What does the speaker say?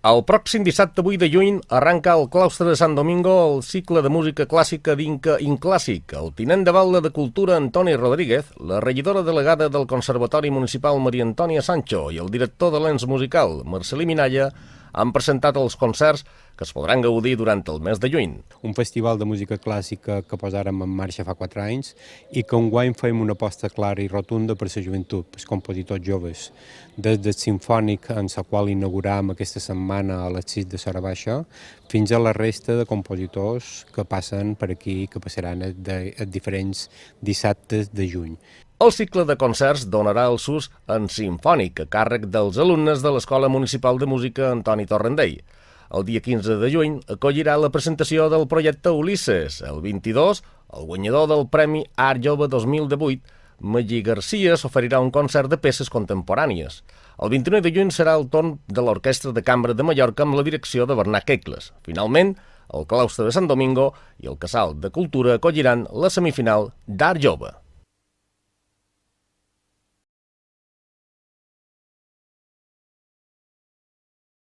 El pròxim dissabte 8 de juny arranca al claustre de Sant Domingo el cicle de música clàssica d'Inca Inclàssic. El tinent de batlle de Cultura Antoni Rodríguez, la regidora delegada del Conservatori Municipal Maria Antònia Sancho i el director de l'ens musical Marcelí Minalla han presentat els concerts que es podran gaudir durant el mes de juny. Un festival de música clàssica que posàrem en marxa fa 4 anys i que enguany fem una aposta clara i rotunda per la joventut, per els compositors joves. Des del Simfònic, en la qual inauguràvem aquesta setmana a les 6 de l'hora baixa, fins a la resta de compositors que passen per aquí i que passaran a diferents dissabtes de juny. El cicle de concerts donarà el sus en Simfònic, a càrrec dels alumnes de l'Escola Municipal de Música Antoni Torrendell. El dia 15 de juny acollirà la presentació del projecte Ulisses. El 22, el guanyador del Premi Art Jove 2018, Magí Garcia, s'oferirà un concert de peces contemporànies. El 29 de juny serà el torn de l'Orquestra de Cambra de Mallorca amb la direcció de Bernat Quecles. Finalment, el claustre de Sant Domingo i el Casal de Cultura acolliran la semifinal d'Art Jove.